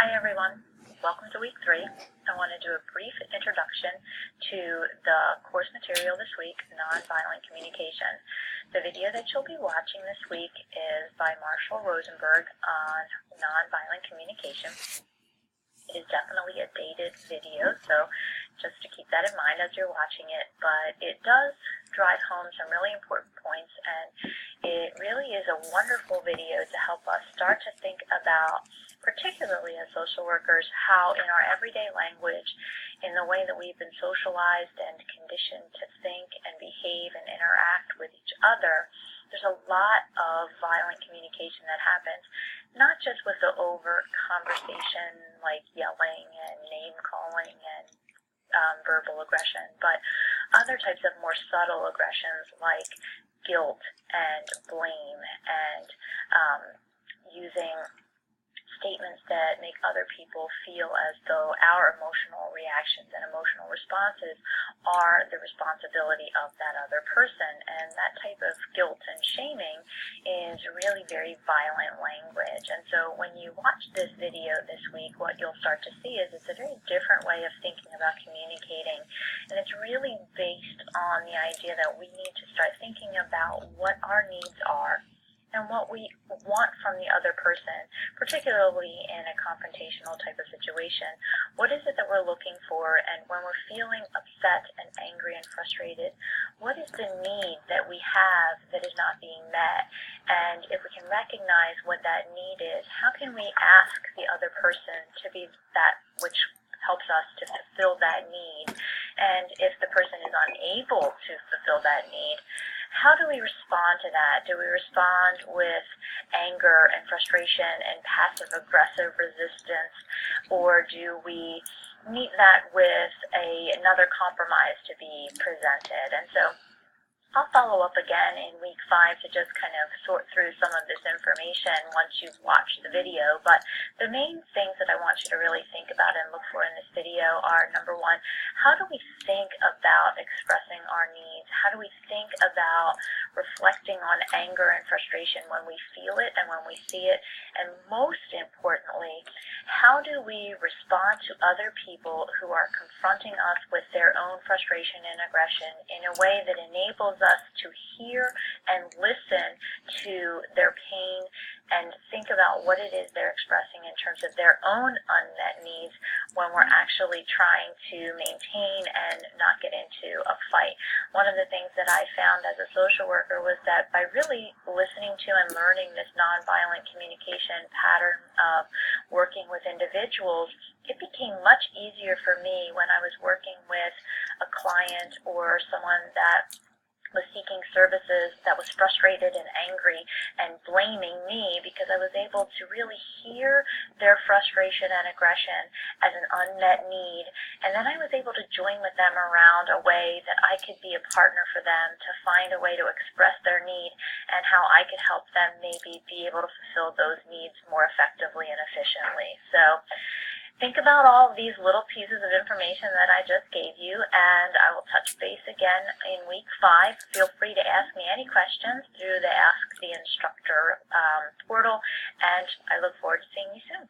Hi everyone, welcome to week 3. I want to do a brief introduction to the course material this week, Nonviolent Communication. The video that you'll be watching this week is by Marshall Rosenberg on nonviolent communication. It is definitely a dated video, so just to keep that in mind as you're watching it, but it does drive home some really important points, and it really is a wonderful video to help us start to think about, particularly as social workers, how in our everyday language, in the way that we've been socialized and conditioned to think and behave and interact with each other, there's a lot of violent communication that happens, not just with the overt conversation like yelling and name-calling and verbal aggression, but other types of more subtle aggressions like guilt and blame and using statements that make other people feel as though our emotional reactions and emotional responses are the responsibility of that other person. And that type of guilt and shaming is really very violent language. And so when you watch this video this week, what you'll start to see is it's a very different way of thinking about communicating. And it's really based on the idea that we need to start thinking about what our needs are and what we want from the other person, particularly in a confrontational type of situation. What is it that we're looking for? And when we're feeling upset and angry and frustrated, what is the need that we have that is not being met? And if we can recognize what that need is, how can we ask the other person to be that which helps us to fulfill that need? And if the person is unable to fulfill that need, how do we respond to that? Do we respond with anger and frustration and passive-aggressive resistance, or do we meet that with another compromise to be presented? And so I'll follow up again in week 5 to just kind of sort through some of this information once you've watched the video. But the main things that I want you to really think about and look for in this video are, number 1, how do we think about expressing our needs? How do we think about reflecting on anger and frustration when we feel it and when we see it? And most importantly, how do we respond to other people who are confronting us with their own frustration and aggression in a way that enables us to hear and listen to their pain and think about what it is they're expressing in terms of their own unmet needs when we're actually trying to maintain and not get into a fight. One of the things that I found as a social worker was that by really listening to and learning this nonviolent communication pattern of working with individuals, it became much easier for me when I was working with a client or someone that was seeking services that was frustrated and angry and blaming me, because I was able to really hear their frustration and aggression as an unmet need, and then I was able to join with them around a way that I could be a partner for them to find a way to express their need and how I could help them maybe be able to fulfill those needs more effectively and efficiently. So think about all of these little pieces of information that I just gave you, and I will touch base again in week 5. Feel free to ask me any questions through the Ask the Instructor portal, and I look forward to seeing you soon.